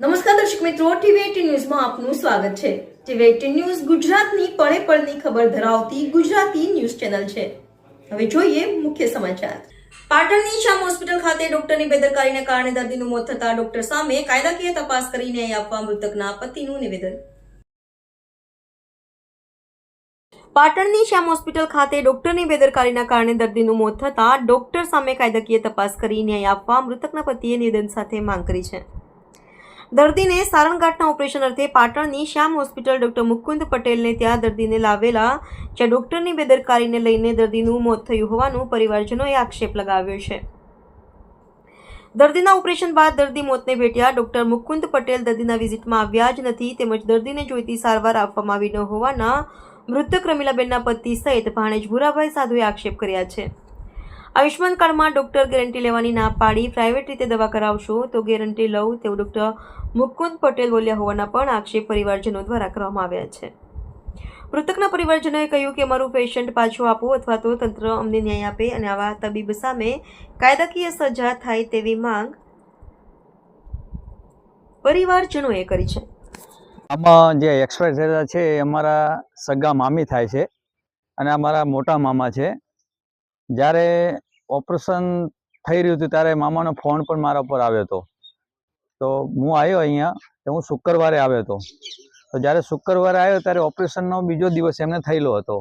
નમસ્કાર દર્શક મિત્રો, ટીવી18 ન્યૂઝમાં આપનું સ્વાગત છે। ટીવી18 ન્યૂઝ ગુજરાતની પળે પળની ખબર ધરાવતી ગુજરાતી ન્યૂઝ ચેનલ છે। હવે જોઈએ મુખ્ય સમાચાર। પાટણની શ્યામ હોસ્પિટલ ખાતે ડોક્ટરની બેદરકારીને કારણે દર્દીનું મોત થતા ડોક્ટર સામે કાયદાકીય તપાસ કરી ન્યાય આપવા મૃતકના પતિનું નિવેદન। પાટણની શ્યામ હોસ્પિટલ ખાતે ડોક્ટરની બેદરકારીના કારણે દર્દીનું મોત થતા ડોક્ટર સામે કાયદાકીય તપાસ કરી ન્યાય આપવા મૃતકના પતિએ નિવેદન સાથે માંગ કરી છે। દર્દીને સારણગાંઠના ઓપરેશન અર્થે પાટણની શ્યામ હોસ્પિટલ ડોક્ટર મુકુંદ પટેલને ત્યાં દર્દીને લાવેલા, જ્યાં ડોક્ટરની બેદરકારીને લઈને દર્દીનું મોત થયું હોવાનું પરિવારજનોએ આક્ષેપ લગાવ્યો છે। દર્દીના ઓપરેશન બાદ દર્દી મોતને ભેટ્યા। ડોક્ટર મુકુંદ પટેલ દર્દીના વિઝિટમાં આવ્યા જ નથી, તેમજ દર્દીને જોઈતી સારવાર આપવામાં આવી ન હોવાના મૃતક રમીલાબેનના પતિ સહિત ભાણેજ ભૂરાભાઈ સાધુએ આક્ષેપ કર્યા છે। આયુષ્માન કાર્ડમાં ડોક્ટર ગેરંટી લેવાની ના પાડી, પ્રાઇવેટ રીતે દવા કરાવશો તો ગેરંટી લઉં તેવું ડોક્ટર મુકુંદ પટેલ બોલ્યા હોવાના પણ આક્ષેપ પરિવારજનો દ્વારા કરવામાં આવ્યા છે। મૃતકના પરિવારજનોએ કહ્યું કે અમારું પેશન્ટ પાછું આપો અથવા તો તંત્ર અમને ન્યાય આપે અને આવા તબીબ સામે કાયદાકીય સજા થાય તેવી માંગ પરિવારજનોએ કરી છે। આમાં જે એક્સપાયર થયેલા છે એ અમારા સગા મામી થાય છે અને અમારા મોટા મામા છે। જ્યારે ઓપરેશન થઈ રહ્યું હતું ત્યારે મામાનો ફોન પણ મારા ઉપર આવ્યો હતો, તો હું આવ્યો અહીંયા, તો હું શુક્રવારે આવ્યો હતો। તો જ્યારે શુક્રવારે આવ્યો ત્યારે ઓપરેશનનો બીજો દિવસ એમને થયેલો હતો।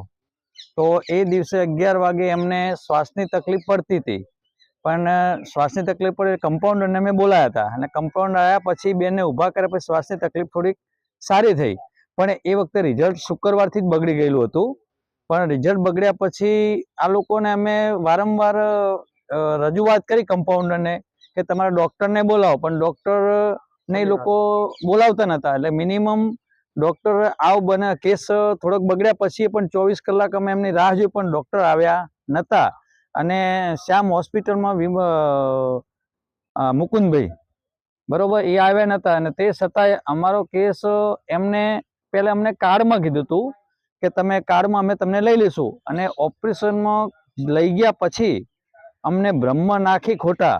તો એ દિવસે 11 વાગે એમને શ્વાસની તકલીફ પડતી હતી, પણ શ્વાસની તકલીફ પડે કમ્પાઉન્ડરને મેં બોલાયા હતા અને કમ્પાઉન્ડર આવ્યા પછી બેનને ઊભા કર્યા પછી શ્વાસની તકલીફ થોડીક સારી થઈ, પણ એ વખતે રિઝલ્ટ શુક્રવારથી જ બગડી ગયેલું હતું। પણ રિઝલ્ટ બગડ્યા પછી આ લોકોને અમે વારંવાર રજૂઆત કરી કમ્પાઉન્ડરને કે તમારા ડૉક્ટરને બોલાવો, પણ ડૉક્ટરને એ લોકો બોલાવતા નહોતા। એટલે મિનિમમ ડૉક્ટર બને કેસ થોડોક બગડ્યા પછી પણ 24 કલાક અમે એમની રાહ જોઈ, પણ ડૉક્ટર આવ્યા નહોતા। અને શ્યામ હોસ્પિટલમાં મુકુંદભાઈ બરોબર એ આવ્યા નહોતા, અને તે છતાંય અમારો કેસ એમને પહેલાં અમને કાર્ડમાં કીધું હતું કે તમે કાર્ડમાં અમે તમને લઈ લઈશું, અને ઓપરેશનમાં લઈ ગયા પછી અમને બ્રહ્મ નાખી ખોટા,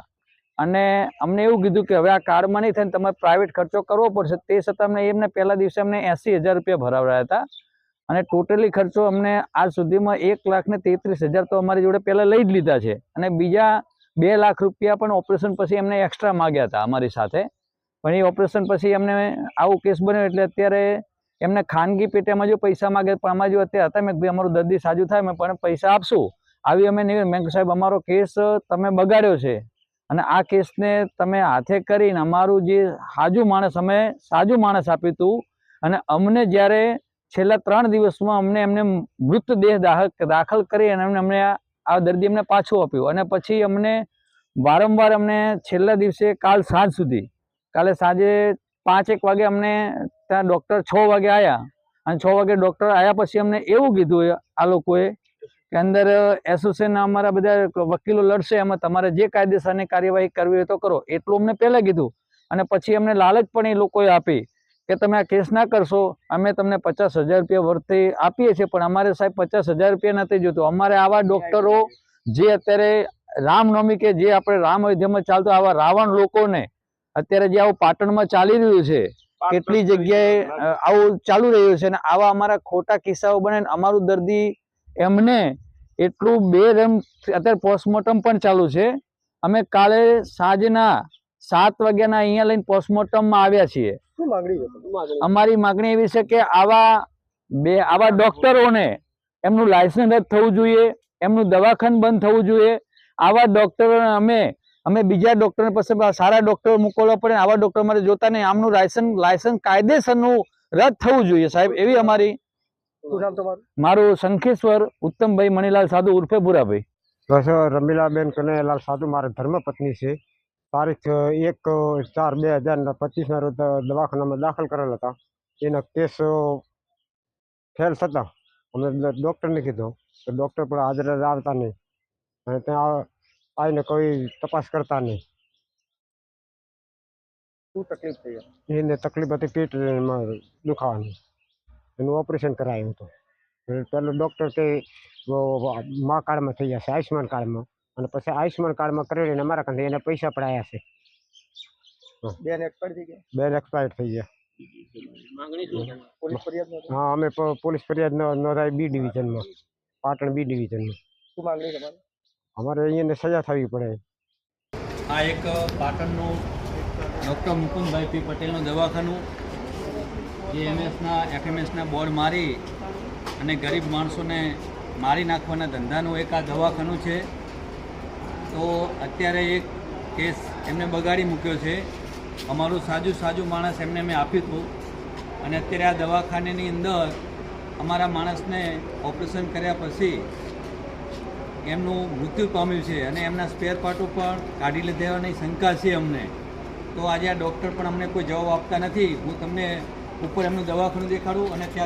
અને અમને એવું કીધું કે હવે આ કાર્ડમાં નહીં થાય ને તમારે પ્રાઇવેટ ખર્ચો કરવો પડશે। તે છતાં અમને એમને પહેલા દિવસે અમને 80,000 રૂપિયા ભરાવ્યા હતા, અને ટોટલી ખર્ચો અમને આજ સુધીમાં 1,33,000 તો અમારી જોડે પહેલાં લઈ જ લીધા છે, અને બીજા 2 લાખ રૂપિયા પણ ઓપરેશન પછી એમને એક્સ્ટ્રા માગ્યા હતા અમારી સાથે। પણ એ ઓપરેશન પછી એમને આવું કેસ બન્યો એટલે અત્યારે એમને ખાનગી પેટેમાં જો પૈસા માગે, પણ અમારી જો અત્યારે હતા મેં ભાઈ અમારું દર્દી સાજું થાય મેં પણ પૈસા આપશું આવી અમે નહીં। મેં સાહેબ અમારો કેસ તમે બગાડ્યો છે, અને આ કેસને તમે હાથે કરીને અમારું જે અમે સાજું માણસ આપ્યું હતું, અને અમને જ્યારે છેલ્લા 3 દિવસમાં એમને મૃતદેહ દાખલ કરી અને અમને આ દર્દી અમને પાછું આપ્યું, અને પછી અમને વારંવાર છેલ્લા દિવસે કાલે સાંજે 5-1 વાગે અમને ત્યાં ડૉક્ટર 6 વાગે આવ્યા, અને 6 વાગે ડૉક્ટર આવ્યા પછી અમને એવું કીધું આ લોકોએ કે અંદર એસોસિએશન અમારા બધા વકીલો લડશે, એમાં તમારે જે કાયદેસરની કાર્યવાહી કરવી હોય તો કરો, એટલું અમને પહેલાં કીધું। અને પછી અમને લાલચ પણ એ લોકોએ આપી કે તમે આ કેસ ના કરશો અમે તમને 50,000 રૂપિયા વર્તે આપીએ છીએ, પણ અમારે સાહેબ 50,000 રૂપિયા નથી જોતું। અમારે આવા ડૉક્ટરો જે અત્યારે રામનવમી કે જે આપણે રામ અયોધ્યામાં ચાલતો આવા રાવણ લોકોને અત્યારે જે આવું પાટણમાં ચાલી રહ્યું છે, કેટલી જગ્યાએ આવું ચાલુ રહ્યું છે, અને આવા અમારા ખોટા કિસ્સાઓ બને અમારું દર્દી એમને એટલું બેરમ અત્યારે પોસ્ટમોર્ટમ પણ ચાલુ છે। અમે કાલે સાંજના 7 વાગ્યાના અહીંયા લઈને પોસ્ટમોર્ટમમાં આવ્યા છીએ। અમારી માગણી એવી છે કે આવા ડૉક્ટરોને એમનું લાયસન્સ રદ થવું જોઈએ, એમનું દવાખાનું બંધ થવું જોઈએ। આવા ડૉક્ટરોને અમે બીજા ડૉક્ટર પાસે સારા ડૉક્ટર મોકલવા પડે, આવા ડૉક્ટર મારે જોતા નહીં। આમનું લાયસન્સ કાયદેસરનું રદ થવું જોઈએ સાહેબ, એવી અમારી। મારું શંખેશ્વર ઉત્તમભાઈ મણીલાલ સાધુ ઉર્ફે ભૂરાભાઈ। રમીલાબેન કનૈયાલાલ સાધુ મારા ધર્મપત્ની છે। તારીખ 1/4/2025 રોજ દવાખાનામાં દાખલ કરેલા હતા। એના કેસ ફેલ થતા અમે ડૉક્ટરને કીધું તો ડૉક્ટર પણ હાજર આવતા નહીં, અને ત્યાં આવીને કોઈ તપાસ કરતા નહીં। શું તકલીફ થઈ? એને તકલીફ હતી પેટમાં દુખાવાની, એનું ઓપરેશન કરાયું હતું। પહેલું ડૉક્ટર કે મા કાર્ડમાં થઈ જશે, આયુષ્માન કાર્ડમાં, અને પછી આયુષ્માન કાર્ડમાં કરેલીને અમારા કાંઠે એને પૈસા પડાયા છે। બેન એક્સપાયર થઈ ગયા. બેન એક્સપાયર થઈ ગયા. માંગણી શું છે? પોલીસ ફરિયાદ નોંધાવી. હા, અમે પોલીસ ફરિયાદ નોંધાવી બી ડિવિઝનમાં, પાટણ બી ડિવિઝનમાં. શું માંગણી તમારી? અમારે અહીંયાને સજા થવી પડે. આ એક પાટણનું ડૉક્ટર મુકુંદભાઈ પી પટેલનું દવાખાનું, જે એફએમએસના બોર્ડ મારી અને ગરીબ માણસોને મારી નાખવાના ધંધાનું એક આ દવાખાનું છે. તો અત્યારે એક કેસ એમને બગાડી મૂક્યો છે. અમારું સાજુ માણસ એમને મેં આપ્યું હતું અને અત્યારે આ દવાખાનાની અંદર અમારા માણસને ઓપરેશન કર્યા પછી એમનું મૃત્યુ પામ્યું છે અને એમના સ્પેર પાર્ટો પણ કાઢી લીધાની શંકા છે અમને. તો આજે આ ડૉક્ટર પણ અમને કોઈ જવાબ આપતા નથી. હું તમને ઉપર એમનું દવાખાનું દેખાડું અને ત્યાં